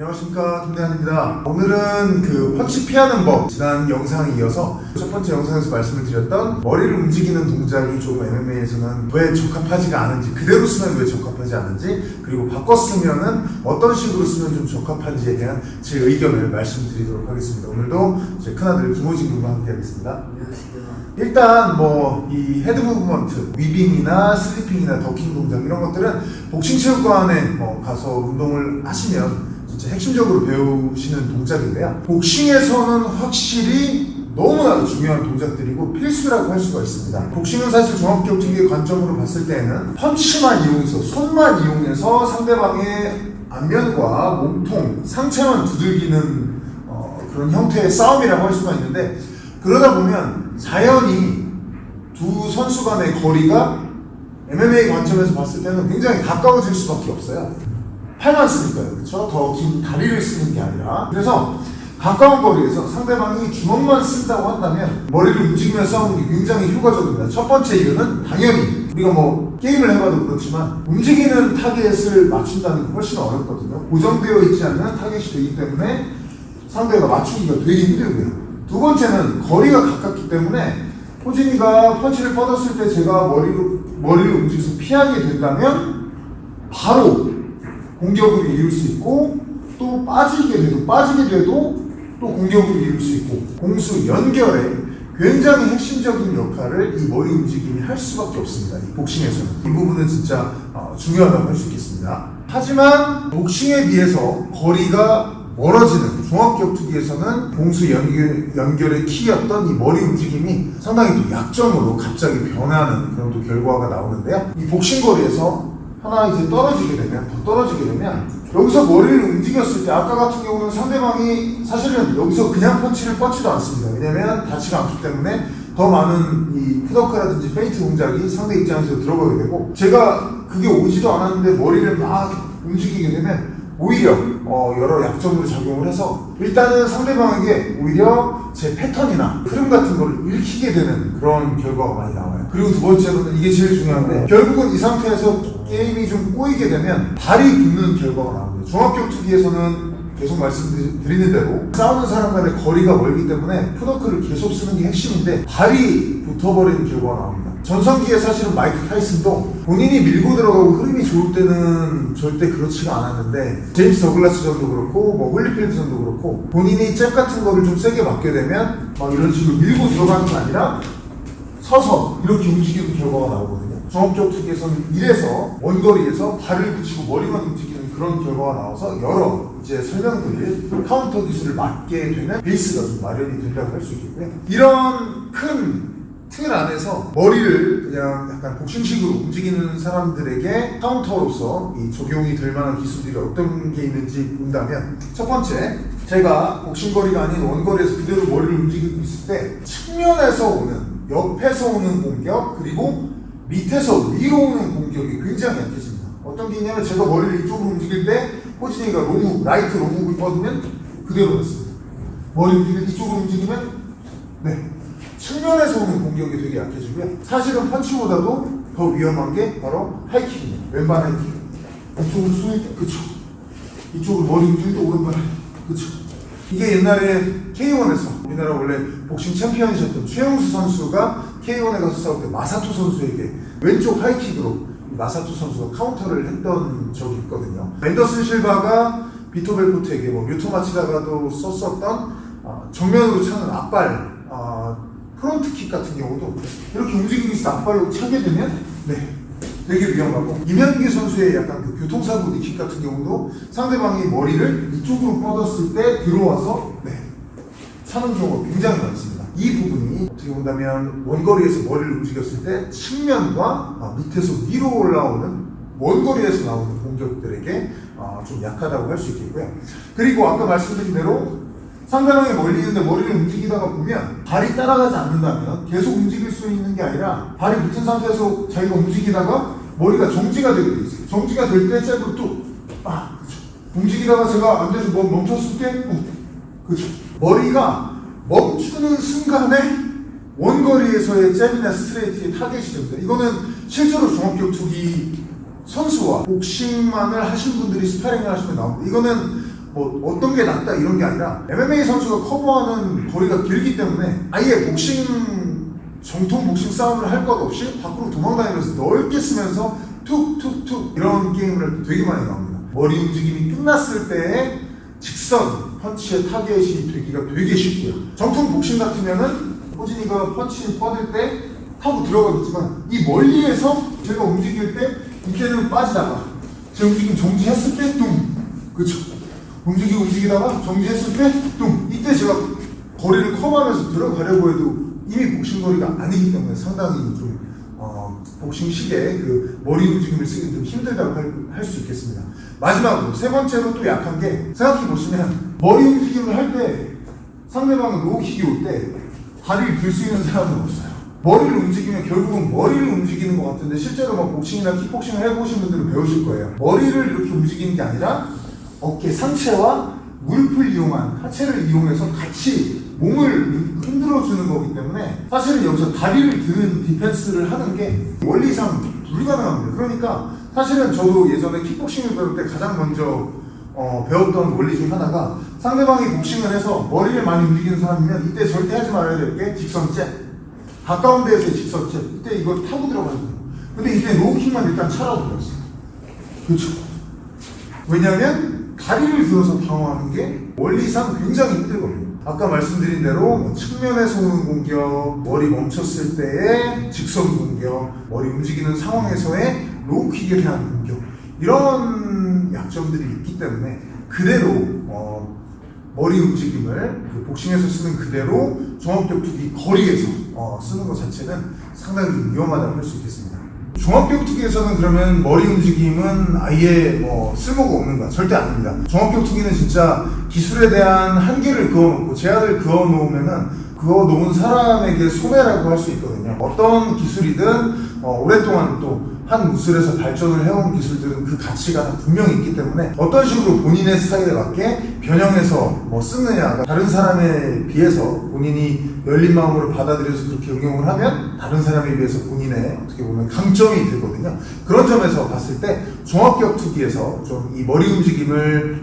안녕하십니까, 김대한입니다. 오늘은 그 펀치 피하는 법, 지난 영상에 이어서 첫 번째 영상에서 말씀을 드렸던 머리를 움직이는 동작이 조금 MMA에서는 왜 적합하지가 않은지, 그대로 쓰면 왜 적합하지 않은지, 그리고 바꿔 쓰면은 어떤 식으로 쓰면 좀 적합한지에 대한 제 의견을 말씀드리도록 하겠습니다. 오늘도 제 큰아들 김호진 군과 함께 하겠습니다. 안녕하세요. 일단 뭐 이 헤드 무브먼트, 위빙이나 슬리핑이나 더킹 동작 이런 것들은 복싱체육관에 가서 운동을 하시면 진짜 핵심적으로 배우시는 동작인데요. 복싱에서는 확실히 너무나도 중요한 동작들이고 필수라고 할 수가 있습니다. 복싱은 사실 종합격투기의 관점으로 봤을 때는 펀치만 이용해서, 손만 이용해서 상대방의 안면과 몸통, 상체만 두들기는 그런 형태의 싸움이라고 할 수가 있는데, 그러다 보면 자연히 두 선수 간의 거리가 MMA 관점에서 봤을 때는 굉장히 가까워질 수밖에 없어요. 팔만 쓰니까요, 그렇죠? 더 긴 다리를 쓰는 게 아니라. 그래서 가까운 거리에서 상대방이 주먹만 쓴다고 한다면 머리를 움직이면서 싸우는 게 굉장히 효과적입니다. 첫 번째 이유는 당연히 우리가 뭐 게임을 해봐도 그렇지만 움직이는 타겟을 맞춘다는 게 훨씬 어렵거든요. 고정되어 있지 않는 타겟이 되기 때문에 상대가 맞추기가 되게 힘들고요. 두 번째는 거리가 가깝기 때문에 호진이가 펀치를 뻗었을 때 제가 머리를 움직여서 피하게 된다면 바로 공격으로 이룰 수 있고, 또 빠지게 돼도 또 공격으로 이룰 수 있고, 공수 연결에 굉장히 핵심적인 역할을 이 머리 움직임이 할 수밖에 없습니다. 이 복싱에서는 이 부분은 진짜 중요하다고 할 수 있겠습니다. 하지만 복싱에 비해서 거리가 멀어지는 종합격투기에서는 공수 연결의 키였던 이 머리 움직임이 상당히 또 약점으로 갑자기 변하는 그런 또 결과가 나오는데요. 이 복싱 거리에서 하나 이제 더 떨어지게 되면 여기서 머리를 움직였을 때 아까 같은 경우는 상대방이 사실은 여기서 그냥 펀치를 뻗지도 않습니다. 왜냐면 닿지가 않기 때문에 더 많은 이 푸더크라든지 페인트 동작이 상대 입장에서 들어가게 되고, 제가 그게 오지도 않았는데 머리를 막 움직이게 되면 오히려 여러 약점으로 작용을 해서 일단은 상대방에게 오히려 제 패턴이나 흐름 같은 걸 읽히게 되는 그런 결과가 많이 나와요. 그리고 두 번째로는 이게 제일 중요한데, 결국은 이 상태에서 게임이 좀 꼬이게 되면 발이 붙는 결과가 나옵니다. 종합격투기에서는 계속 말씀드리는 대로 싸우는 사람 간의 거리가 멀기 때문에 푸더크를 계속 쓰는 게 핵심인데 발이 붙어버리는 결과가 나옵니다. 전성기에 사실은 마이크 타이슨도 본인이 밀고 들어가고 흐름이 좋을 때는 절대 그렇지가 않았는데, 제임스 더글라스 전도 그렇고 뭐 홀리필드 전도 그렇고 본인이 잽 같은 거를 좀 세게 맞게 되면 막 이런 식으로 밀고 들어가는 게 아니라 서서 이렇게 움직이는 결과가 나오거든요. 종합격투기에서는 이래서 원거리에서 발을 붙이고 머리만 움직이는 그런 결과가 나와서 여러 이제 설명드릴 카운터 기술을 맞게 되는 베이스가 좀 마련이 된다고 할 수 있겠고요. 이런 큰 틀 안에서 머리를 그냥 약간 복싱식으로 움직이는 사람들에게 카운터로서 이 적용이 될 만한 기술들이 어떤 게 있는지 본다면, 첫 번째, 제가 복싱거리가 아닌 원거리에서 그대로 머리를 움직이고 있을 때 측면에서 오는, 옆에서 오는 공격, 그리고 밑에서 위로 오는 공격이 굉장히 약해집니다. 어떤 게 있냐면, 제가 머리를 이쪽으로 움직일 때 호진이가 라이트 로무를 뻗으면 그대로 맞습니다. 머리를 이쪽으로 움직이면 측면에서 오는 공격이 되게 약해지고요. 사실은 펀치보다도 더 위험한 게 바로 하이킥입니다. 왼발 하이킥. 이쪽으로 쏘일 때, 그쵸. 이쪽으로 머리 움직일 때 오른발 하이킥, 그쵸. 이게 옛날에 K1에서 우리나라 원래 복싱 챔피언이셨던 최영수 선수가 K1에 가서 싸울 때 마사토 선수에게 왼쪽 하이킥으로 마사토 선수가 카운터를 했던 적이 있거든요. 앤더슨 실바가 비토 벨포트에게 뮤토 마치다가도 썼었던 정면으로 차는 앞발 프론트킥 같은 경우도 이렇게 움직이고 있어 앞발로 차게 되면 되게 위험하고, 임현기 선수의 약간 그 교통사고 니킥 같은 경우도 상대방이 머리를 이쪽으로 뻗었을 때 들어와서 차는 경우가 굉장히 많습니다. 이 부분이 어떻게 본다면 원거리에서 머리를 움직였을 때 측면과 밑에서 위로 올라오는 원거리에서 나오는 공격들에게 좀 약하다고 할 수 있겠고요. 그리고 아까 말씀드린 대로 상대방이 멀리 있는데 머리를 움직이다가 보면 발이 따라가지 않는다면 계속 움직일 수 있는 게 아니라 발이 붙은 상태에서 자기가 움직이다가 머리가 정지가 되게 돼 있어요. 정지가 될 때 잽으로 또 그렇죠. 움직이다가 제가 앉아서 멈췄을 때 그렇죠. 머리가 멈추는 순간에 원거리에서의 잽이나 스트레이트의 타겟이 됩니다. 이거는 실제로 종합격투기 선수와 복싱만을 하신 분들이 스파링을 하시면 나옵니다. 이거는 뭐 어떤 게 낫다 이런 게 아니라 MMA 선수가 커버하는 거리가 길기 때문에 아예 정통 복싱 싸움을 할 것 없이 밖으로 도망다니면서 넓게 쓰면서 툭툭툭 이런 게임을 할 때 되게 많이 나옵니다. 머리 움직임이 끝났을 때의 직선 펀치의 타겟이 되기가 되게 쉽고요. 정통 복싱 같으면은 호진이가 펀치 뻗을 때 타고 들어가겠지만 이 멀리에서 제가 움직일 때 이때는 빠지다가 제 움직임 정지했을 때 뚱, 그렇죠. 움직이다가 정지했을 때 뚱. 이때 제가 거리를 커버하면서 들어가려고 해도 이미 복싱 거리가 아니기 때문에 상당히 좀 복싱식의 그 머리 움직임을 쓰기 좀 힘들다고 할 수 있겠습니다. 마지막으로 세 번째로 또 약한 게 생각해 보시면 머리 움직임을 할 때 상대방은 로우킥이 올 때 다리를 들 수 있는 사람은 없어요. 머리를 움직이면 결국은 머리를 움직이는 것 같은데 실제로 막 복싱이나 킥복싱을 해보신 분들은 배우실 거예요. 머리를 이렇게 움직이는 게 아니라 어깨 상체와 무릎을 이용한 하체를 이용해서 같이 몸을 흔들어주는 거기 때문에 사실은 여기서 다리를 드는 디펜스를 하는 게 원리상 불가능합니다. 그러니까 사실은 저도 예전에 킥복싱을 배울 때 가장 먼저 배웠던 원리 중 하나가 상대방이 복싱을 해서 머리를 많이 움직이는 사람이면 이때 절대 하지 말아야 될 게 직선잽, 가까운 데에서의 직선잽, 이때 이걸 타고 들어가야 돼요. 근데 이때 로우킥만 일단 차라고 들었어요. 그렇죠. 왜냐하면 다리를 들어서 방어하는 게 원리상 굉장히 힘들거든요. 아까 말씀드린 대로 측면에서 오는 공격, 머리 멈췄을 때의 직선 공격, 머리 움직이는 상황에서의 로우킥에 대한 공격, 이런 약점들이 있기 때문에 그대로 머리 움직임을 그 복싱에서 쓰는 그대로 종합격투기 거리에서 쓰는 것 자체는 상당히 좀 위험하다고 할 수 있겠습니다. 종합격투기에서는 그러면 머리 움직임은 아예 쓸모가 없는가? 절대 아닙니다. 종합격투기는 진짜 기술에 대한 한계를 그어놓고 제한을 그어놓으면은 그어놓은 사람에게 손해라고 할 수 있거든요. 어떤 기술이든 오랫동안 또 한 무술에서 발전을 해온 기술들은 그 가치가 다 분명히 있기 때문에 어떤 식으로 본인의 스타일에 맞게 변형해서 쓰느냐가 다른 사람에 비해서 본인이 열린 마음으로 받아들여서 그렇게 응용을 하면 다른 사람에 비해서 본인의 어떻게 보면 강점이 되거든요. 그런 점에서 봤을 때 종합격투기에서 좀 이 머리 움직임을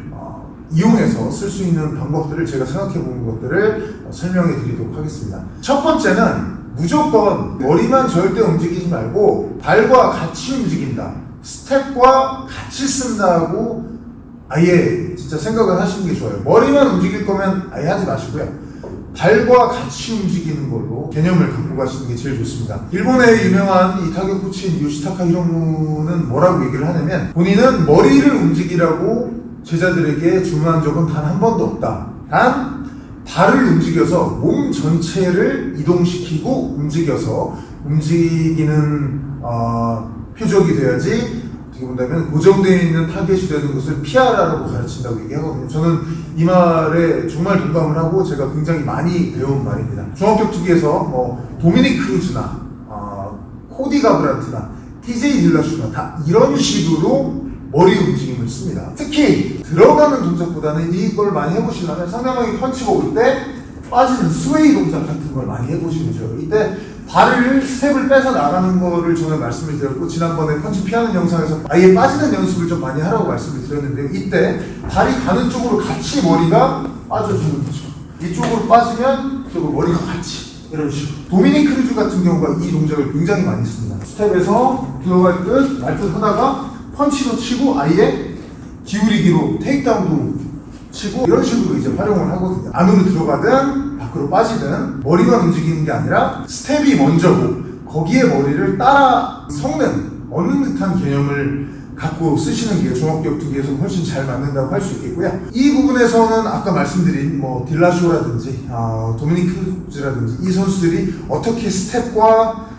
이용해서 쓸 수 있는 방법들을 제가 생각해 본 것들을 설명해 드리도록 하겠습니다. 첫 번째는 무조건 머리만 절대 움직이지 말고 발과 같이 움직인다, 스텝과 같이 쓴다고 아예 진짜 생각을 하시는 게 좋아요. 머리만 움직일 거면 아예 하지 마시고요, 발과 같이 움직이는 걸로 개념을 갖고 가시는 게 제일 좋습니다. 일본의 유명한 이 타격 코치인 요시타카 히로무는 뭐라고 얘기를 하냐면, 본인은 머리를 움직이라고 제자들에게 주문한 적은 단 한 번도 없다. 단 발을 움직여서 몸 전체를 이동시키고 움직이는 표적이 돼야지 어떻게 본다면 고정되어 있는 타겟이 되는 것을 피하라고 가르친다고 얘기하거든요. 저는 이 말에 정말 동감을 하고 제가 굉장히 많이 배운 말입니다. 종합격투기에서 도미닉 크루즈나 코디 가브란트나 TJ 딜라슈나 다 이런 식으로 머리 움직임을 씁니다. 특히 들어가는 동작보다는 이걸 많이 해보시려면 상대방이 펀치가 올 때 빠지는 스웨이 동작 같은 걸 많이 해보시면 좋아요. 이때 발을 스텝을 빼서 나가는 거를 저는 말씀을 드렸고, 지난번에 펀치 피하는 영상에서 아예 빠지는 연습을 좀 많이 하라고 말씀을 드렸는데요. 이때 발이 가는 쪽으로 같이 머리가 빠져주는 거죠. 이쪽으로 빠지면 저거 머리가 같이 이런 식으로. 도미닉 크루즈 같은 경우가 이 동작을 굉장히 많이 씁니다. 스텝에서 들어갈 듯 말 듯 하다가 펀치도 치고 아예 기울이기로 테이크다운도 치고 이런 식으로 이제 활용을 하거든요. 안으로 들어가든 밖으로 빠지든 머리만 움직이는 게 아니라 스텝이 먼저고 거기에 머리를 따라 얻는 듯한 개념을 갖고 쓰시는 게 종합격투기에서 훨씬 잘 맞는다고 할 수 있겠고요. 이 부분에서는 아까 말씀드린 딜라쇼라든지 도미닉 크루즈라든지 이 선수들이 어떻게 스텝과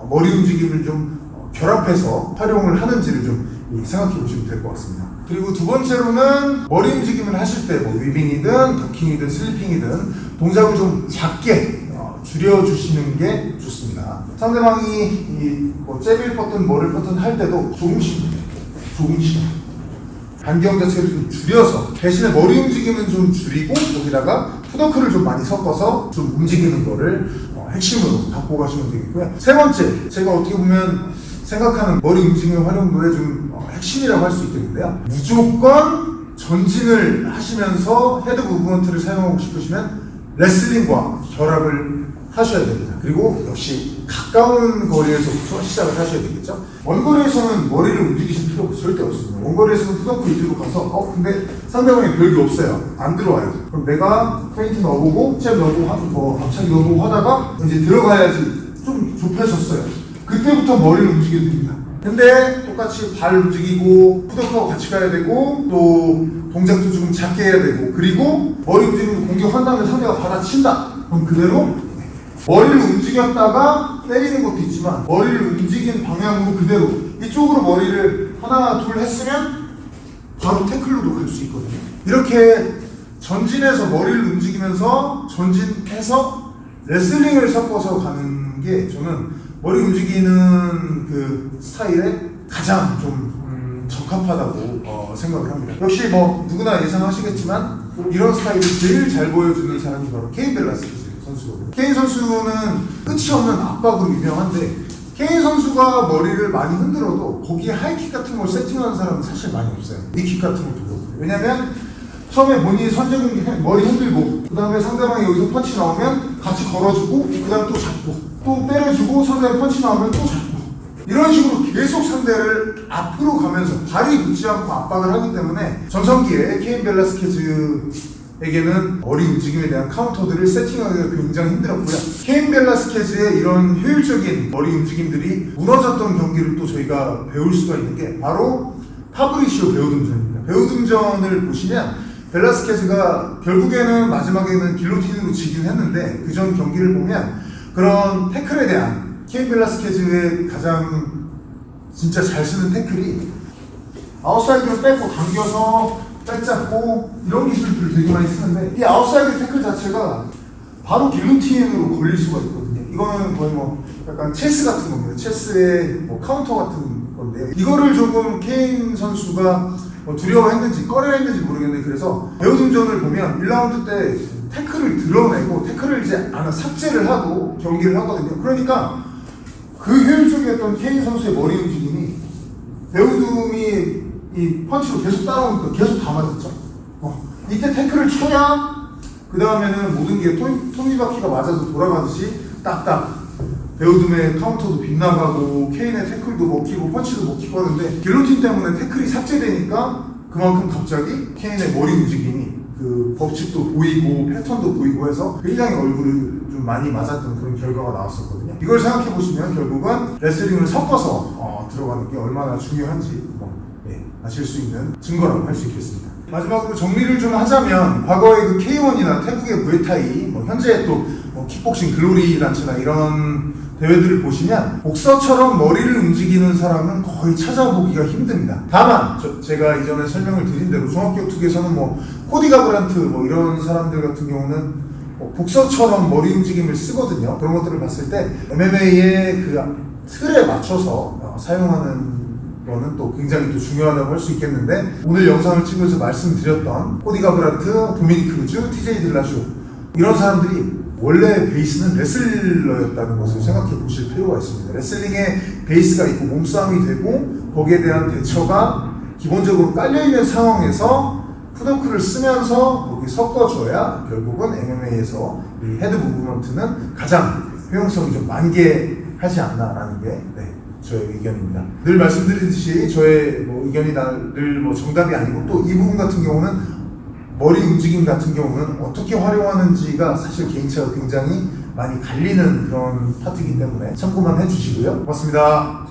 머리 움직임을 좀 결합해서 활용을 하는지를 좀 생각해 보시면 될 것 같습니다. 그리고 두 번째로는 머리 움직임을 하실 때 위빙이든 더킹이든 슬리핑이든 동작을 좀 작게 줄여주시는 게 좋습니다. 상대방이 잽을 뻗든 뭐를 뻗든 할 때도 조금씩 반경 자체를 좀 줄여서 대신에 머리 움직임은 좀 줄이고 거기다가 푸더크를 좀 많이 섞어서 좀 움직이는 거를 핵심으로 갖고 가시면 되겠고요. 세 번째, 제가 어떻게 보면 생각하는 머리 움직임 활용도의 좀 핵심이라고 할 수 있겠는데요. 무조건 전진을 하시면서 헤드 무브먼트를 사용하고 싶으시면 레슬링과 결합을 하셔야 됩니다. 그리고 역시 가까운 거리에서부터 시작을 하셔야 되겠죠. 원거리에서는 머리를 움직이실 필요가 절대 없습니다. 원거리에서는 푸드워크 위주로 가서 근데 상대방이 별게 없어요. 안 들어와요. 그럼 내가 페인트 넣어보고 잽 넣어보고 갑자기 넣어보고 하다가 이제 들어가야지 좀 좁혀졌어요. 그때부터 머리를 움직여야 됩니다. 근데 똑같이 발 움직이고 푸드워크하고 같이 가야 되고 또 동작도 좀 작게 해야 되고 그리고 머리 움직이면 공격한 다음에 상대가 받아친다. 그럼 그대로 머리를 움직였다가 때리는 것도 있지만 머리를 움직인 방향으로 그대로 이쪽으로 머리를 하나 둘 했으면 바로 태클로도 갈 수 있거든요. 이렇게 전진해서 머리를 움직이면서 전진해서 레슬링을 섞어서 가는 게 저는 머리 움직이는 그 스타일에 가장 좀 적합하다고 생각을 합니다. 역시 뭐 누구나 예상하시겠지만 이런 스타일을 제일 잘 보여주는 사람이 바로 케인 벨라스케즈 선수거든요. 케인 선수는 끝이 없는 압박으로 유명한데 케인 선수가 머리를 많이 흔들어도 거기에 하이킥 같은 걸 세팅하는 사람은 사실 많이 없어요. 니킥 같은 것도 그렇고. 왜냐면 처음에 본인이 선제공격 머리 흔들고 그 다음에 상대방이 여기서 펀치 나오면 같이 걸어주고 그 다음에 또 잡고 또 때려주고 상대방이 펀치 나오면 또 잡고 이런 식으로 계속 상대를 앞으로 가면서 발이 붙지 않고 압박을 하기 때문에 전성기에 케인 벨라스케즈에게는 머리 움직임에 대한 카운터들을 세팅하기가 굉장히 힘들었고요. 케인 벨라스케즈의 이런 효율적인 머리 움직임들이 무너졌던 경기를 또 저희가 배울 수가 있는 게 바로 파브리시오 배우등전입니다. 배우등전을 보시면 벨라스케즈가 결국에는 마지막에는 길로틴으로 지긴 했는데 그 전 경기를 보면 그런 태클에 대한 케인 벨라스케즈의 가장 진짜 잘 쓰는 태클이 아웃사이드로 빼고 당겨서 백잡고 이런 기술들을 되게 많이 쓰는데 이 아웃사이드 태클 자체가 바로 길로틴으로 걸릴 수가 있거든요. 이거는 거의 뭐 약간 체스 같은 겁니다. 체스의 뭐 카운터 같은 건데요. 이거를 조금 케인 선수가 뭐 두려워했는지 꺼려했는지 모르겠는데 그래서 배우등전을 보면 1라운드 때 태클을 드러내고 태클을 이제 삭제를 하고 경기를 하거든요. 그러니까 그 효율적이었던 케인 선수의 머리 움직임이 배우등이 이 펀치로 계속 따라오니까 계속 다 맞았죠. 이때 태클을 쳐야 그 다음에는 모든 게 톱니바퀴가 맞아서 돌아가듯이 딱딱 배우듬의 카운터도 빗나가고 케인의 태클도 먹히고 펀치도 먹히고 하는데 길로틴 때문에 태클이 삭제되니까 그만큼 갑자기 케인의 머리 움직임이 그 법칙도 보이고 패턴도 보이고 해서 굉장히 얼굴을 좀 많이 맞았던 그런 결과가 나왔었거든요. 이걸 생각해 보시면 결국은 레슬링을 섞어서 들어가는 게 얼마나 중요한지 아실 수 있는 증거라고 할 수 있겠습니다. 마지막으로 정리를 좀 하자면 과거의 그 K1이나 태국의 무에타이, 현재 또 킥복싱 글로리 단체나 이런 대회들을 보시면 복서처럼 머리를 움직이는 사람은 거의 찾아보기가 힘듭니다. 다만 제가 이전에 설명을 드린 대로 종합격투기에서는 코디 가브란트 이런 사람들 같은 경우는 복서처럼 머리 움직임을 쓰거든요. 그런 것들을 봤을 때 MMA의 그 틀에 맞춰서 사용하는 거는 또 굉장히 또 중요하다고 할 수 있겠는데 오늘 영상을 찍으면서 말씀드렸던 코디 가브란트, 도미니크 루즈, TJ 딜라쇼 이런 사람들이 원래 베이스는 레슬러였다는 것을 생각해 보실 필요가 있습니다. 레슬링에 베이스가 있고 몸싸움이 되고 거기에 대한 대처가 기본적으로 깔려있는 상황에서 푸드워크를 쓰면서 거기 섞어줘야 결국은 MMA에서 이 헤드 무브먼트는 가장 효용성이 좀 만개하지 않나라는 게 저의 의견입니다. 늘 말씀드리듯이 저의 의견이 늘 정답이 아니고 또 이 부분 같은 경우는 머리 움직임 같은 경우는 어떻게 활용하는지가 사실 개인차가 굉장히 많이 갈리는 그런 파트이기 때문에 참고만 해주시고요. 고맙습니다.